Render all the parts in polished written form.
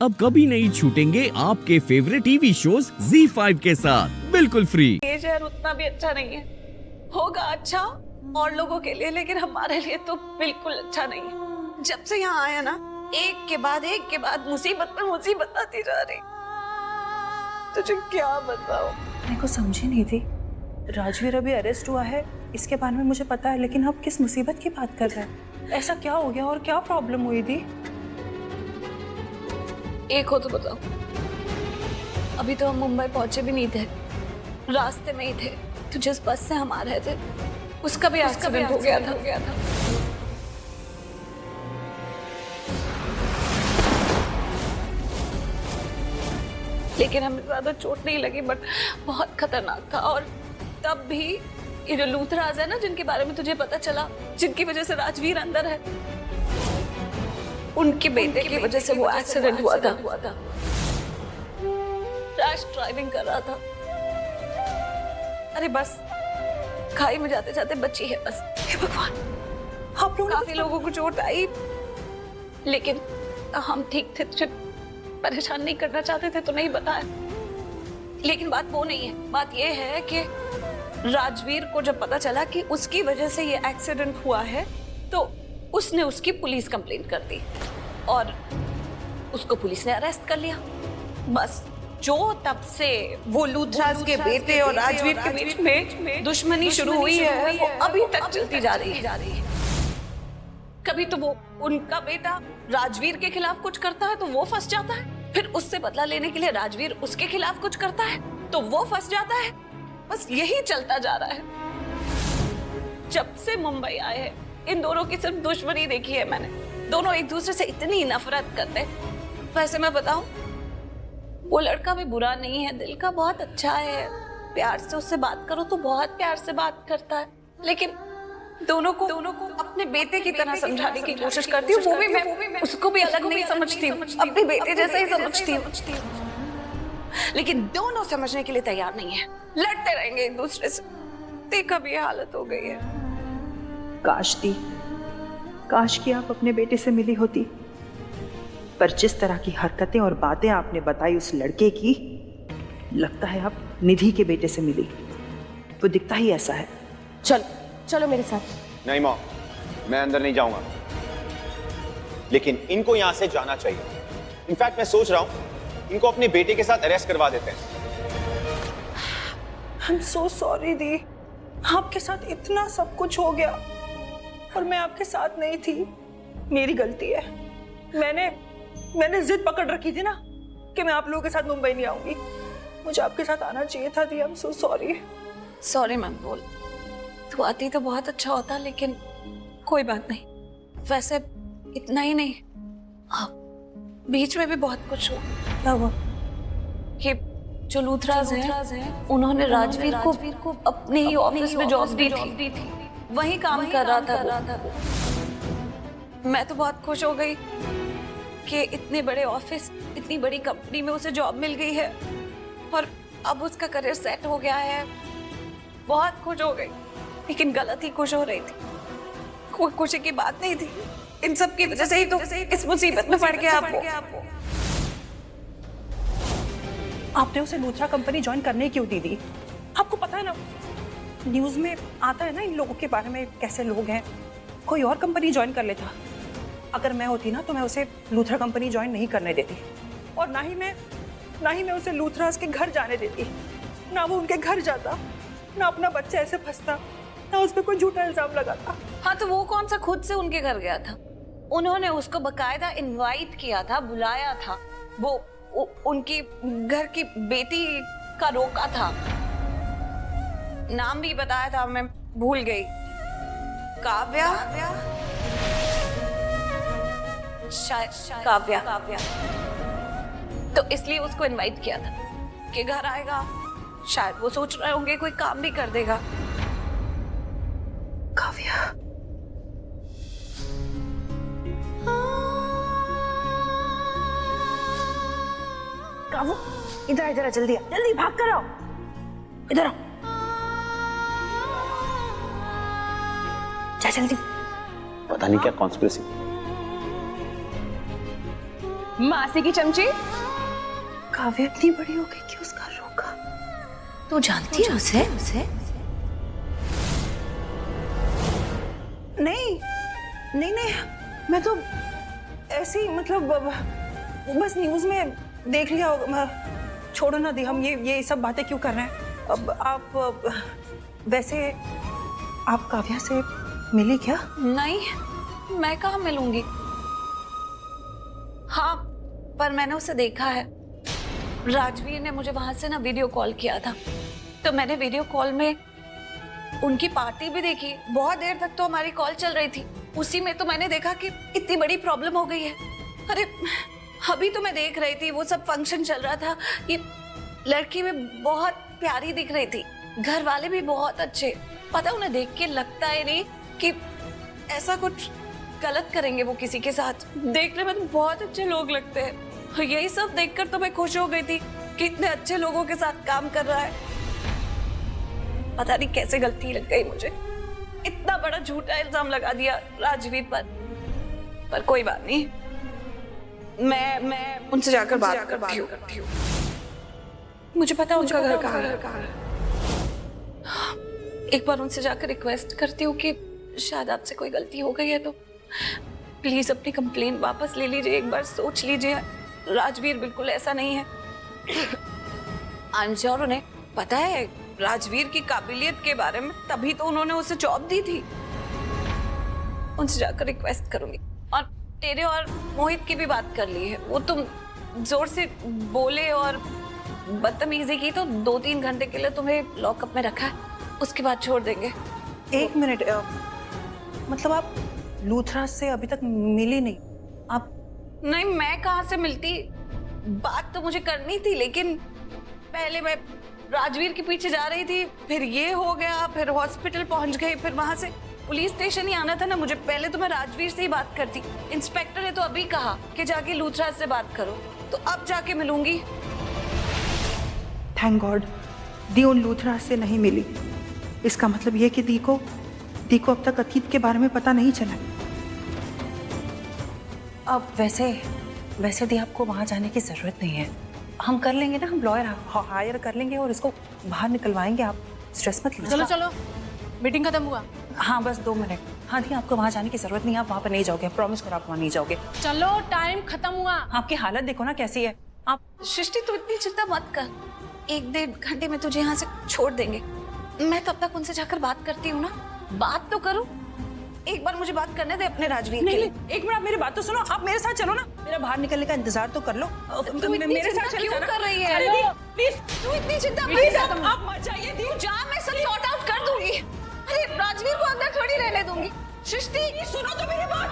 अब कभी नहीं छूटेंगे आपके फेवरेट टीवी शोज ZEE5 के साथ बिल्कुल फ्री। ये शहर उतना भी अच्छा नहीं है, होगा अच्छा और लोगों के लिए, लेकिन हमारे लिए तो बिल्कुल अच्छा नहीं है। जब से यहाँ आया ना, एक के बाद मुसीबत पर मुसीबत आती जा रही। तुझे क्या बताओ, मेरे को समझी नहीं थी। राजवीर अभी अरेस्ट हुआ है, इसके बारे में मुझे पता है, लेकिन अब किस मुसीबत की बात कर रहा है? ऐसा क्या हो गया और क्या प्रॉब्लम हुई थी? एक हो तो बताओ। अभी तो हम मुंबई पहुंचे भी नहीं थे, रास्ते में ही थे। तो जिस बस से हम आ रहे थे उसका भी एक्सीडेंट हो गया था। लेकिन हमें ज्यादा चोट नहीं लगी, बट बहुत खतरनाक था। और तब भी ये जो लूथराज है ना, जिनके बारे में तुझे पता चला, जिनकी वजह से राजवीर अंदर है, उनके बेटे की वजह से वो एक्सीडेंट हुआ था। रैश ड्राइविंग कर रहा था। अरे बस खाई में जाते जाते बची है बस। हे भगवान, आप लोग काफी लोगों को चोट आई, लेकिन हम ठीक थे। तुझे परेशान नहीं करना चाहते थे तो नहीं बताया। लेकिन बात वो नहीं है, बात ये है कि राजवीर को जब पता चला कि उसकी वजह से ये एक्सीडेंट हुआ है, तो उसने उसकी पुलिस कंप्लेंट कर दी और उसको पुलिस ने अरेस्ट कर लिया। बस जो तब से वो लूथराज के बेटे और राजवीर के बीच में दुश्मनी शुरू हुई है, वो अभी तक चलती जा रही है। कभी तो वो उनका बेटा राजवीर के खिलाफ कुछ करता है तो वो फंस जाता है, फिर उससे बदला लेने के लिए राजवीर उसके खिलाफ कुछ करता है तो वो फंस जाता है। बस यही चलता जा रहा है। जब से मुंबई आए हैं, इन दोनों की सिर्फ दुश्मनी देखी है मैंने। दोनों एक दूसरे से इतनी नफरत करते हैं। वैसे मैं बताऊं, वो लड़का भी बुरा नहीं है, दिल का बहुत अच्छा है। प्यार से उससे बात करो तो बहुत प्यार से बात करता है, लेकिन दोनों को अपने बेटे की तरह समझाने की कोशिश करती हूँ। वो भी मैं उसको भी अलग नहीं समझती हूँ, अपने बेटे जैसा ही समझती हूँ। लेकिन दोनों समझने के लिए तैयार नहीं है, लड़ते रहेंगे एक दूसरे से। देखा भी ये हालत हो गई है। काश की आप अपने बेटे से मिली होती, पर जिस तरह की हरकतें और बातें आपने बताई उस लड़के की, लगता है आप निधि के बेटे से मिली। वो दिखता ही ऐसा है। चलो मेरे साथ। नहीं माँ, मैं अंदर नहीं जाऊंगा, लेकिन इनको यहां से जाना चाहिए। इनफैक्ट मैं सोच रहा हूं इनको अपने बेटे के साथ अरेस्ट करवा देते हैं। I'm so sorry दी, आपके साथ इतना सब कुछ हो गया और मैं आपके साथ नहीं थी। मेरी गलती है। मैंने जिद पकड़ रखी थी ना कि मैं आप लोगों के साथ मुंबई नहीं आऊंगी। मुझे आपके साथ आना चाहिए था दी। I'm so sorry। Sorry ma'am, बोल तू आती तो बहुत अच्छा होता, लेकिन कोई बात नहीं। वैसे इतना ही नहीं, हाँ, बीच में भी बहुत कुछ हुआ। क्या हुआ? कि जो लूथराज हैं, उन्होंने राजवीर को अपने ही ऑफिस में जॉब दी थी। वहीं काम कर रहा था वो। मैं तो बहुत खुश हो गई कि इतने बड़े ऑफिस, इतनी बड़ी कंपनी में उसे जॉब मिल गई है और अब उसका करियर सेट हो गया है। बहुत खुश हो गई, लेकिन गलत ही खुश हो रही थी। कोई खुशी की बात नहीं थी। इन सब की वजह से ही तो इस मुसीबत में पड़ गया आपको। आपने उसे लूथरा कंपनी ज्वाइन करने क्यों दी थी? आपको पता है ना, न्यूज में आता है ना इन लोगों के बारे में, कैसे लोग हैं। कोई और कंपनी ज्वाइन कर लेता। अगर मैं होती ना तो मैं उसे लूथरा कंपनी ज्वाइन नहीं करने देती, और ना ही मैं उसे लूथरास के घर जाने देती। ना वो उनके घर जाता, ना अपना बच्चा ऐसे फंसता, ना उस पर कोई झूठा इल्जाम लगाता। हाँ, तो वो कौन सा खुद से उनके घर गया था? उन्होंने उसको बकायदा इनवाइट किया था, बुलाया था। वो उनकी घर की बेटी का रोका था। नाम भी बताया था, मैं भूल गई। काव्या, शायद काव्या। तो इसलिए उसको इनवाइट किया था कि घर आएगा, शायद वो सोच रहे होंगे कोई काम भी कर देगा। काव्या, काव्या, इधर जल्दी भाग कर आओ। इधर आओ, जा जल्दी। पता नहीं क्या कॉन्स्पिरेसी। मासी की चमची। काव्या इतनी बड़ी हो गई कि उसका रोका। तू जानती है उसे? नहीं नहीं नहीं, मैं तो ऐसे ही मतलब बस न्यूज में देख लिया होगा। छोड़ो ना दी, हम ये सब बातें क्यों कर रहे हैं। अब आप वैसे आप काव्या से मिली क्या? नहीं, मैं कहाँ मिलूंगी। हाँ, पर मैंने उसे देखा है। राजवीर ने मुझे वहां से ना वीडियो कॉल किया था, तो मैंने वीडियो कॉल में उनकी पार्टी भी देखी। बहुत देर तक तो हमारी कॉल चल रही थी। उसी में तो मैंने देखा कि इतनी बड़ी प्रॉब्लम हो गई है। अरे अभी तो मैं देख रही थी, वो सब फंक्शन चल रहा था। ये लड़की में बहुत प्यारी दिख रही थी, घर वाले भी बहुत अच्छे। पता उन्हें देख के लगता ही नहीं कि ऐसा कुछ गलत करेंगे वो किसी के साथ। देखने में तो बहुत अच्छे लोग लगते हैं। और यही सब देखकर तो मैं खुश हो गई थी कि इतने अच्छे लोगों के साथ काम कर रहा है। पता नहीं कैसे गलती लग गई मुझे, इतना बड़ा झूठा इल्जाम लगा दिया राजवीर पर कोई बात नहीं, मैं उनसे जाकर बात करती हूँ। मुझे पता है उनका घर कहाँ है। एक बार उनसे जाकर रिक्वेस्ट करती हूँ कि शायद आपसे कोई गलती हो गई है तो प्लीज अपनी कंप्लेन वापस ले लीजिए। एक बार सोच लीजिए, राजवीर बिल्कुल ऐसा नहीं है। आई एम श्योर उन्हें पता है राजवीर की काबिलियत के बारे में, तभी तो उन्होंने उसे जॉब दी थी। उनसे जाकर रिक्वेस्ट करूंगी। और तेरे और मोहित की भी बात कर ली है। वो तुम जोर से बोले और बदतमीजी की तो 2-3 घंटे के लिए तुम्हें लॉकअप में रखा है, उसके बाद छोड़ देंगे। एक मिनट, मतलब आप लूथरा से अभी तक मिली नहीं? आप नहीं, मैं कहाँ से मिलती। बात तो मुझे करनी थी, लेकिन पहले मैं राजवीर के पीछे जा रही थी, फिर ये हो गया, फिर हॉस्पिटल पहुंच गई, फिर वहां से पुलिस स्टेशन ही आना था ना मुझे। पहले तो मैं राजवीर से ही बात करती। इंस्पेक्टर ने तो अभी कहा कि जाके लूथरा से बात करो, तो अब जाके मिलूंगी। थैंक गॉड दी उन लूथरा से नहीं मिली। इसका मतलब ये कि दी को अब तक अतीत के बारे में पता नहीं चला। अब वैसे दी आपको वहां जाने की जरूरत नहीं है। हम कर लेंगे ना, हम लॉयर हायर कर लेंगे और इसको बाहर निकलवाएंगे। आप स्ट्रेस मत लीजिए। चलो मीटिंग खत्म हुआ। हाँ बस 2 मिनट। हाँ दी, आपको वहां जाने की जरूरत नहीं है। आप वहां पर नहीं जाओगे, प्रॉमिस करो आप वहां नहीं जाओगे। चलो टाइम खत्म हुआ। आपकी हालत देखो ना कैसी है। आप सृष्टि तू इतनी चिंता मत कर, 1-1.5 घंटे में तुझे यहाँ से छोड़ देंगे। मैं तब तक उनसे जाकर बात करती हूँ ना। बात तो करूँ, एक बार मुझे बात करने दे अपने राजवीर के लिए। एक मिनट, आप मेरी बात तो सुनो। आप मेरे साथ चलो ना, मेरा बाहर निकलने का इंतजार तो कर लो। तू इतनी चिंता क्यों कर रही है? प्लीज, तू इतनी चिंता प्लीज आप मत जाइए दी। जा, मैं सब सॉर्ट आउट कर दूंगी। अरे राजवीर को अंदर थोड़ी रहने दूंगी। सृष्टि सुनो तो मेरी बात।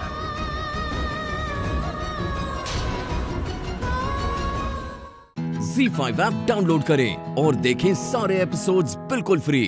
Z5 ऐप डाउनलोड करें और देखें सारे एपिसोड्स बिल्कुल फ्री।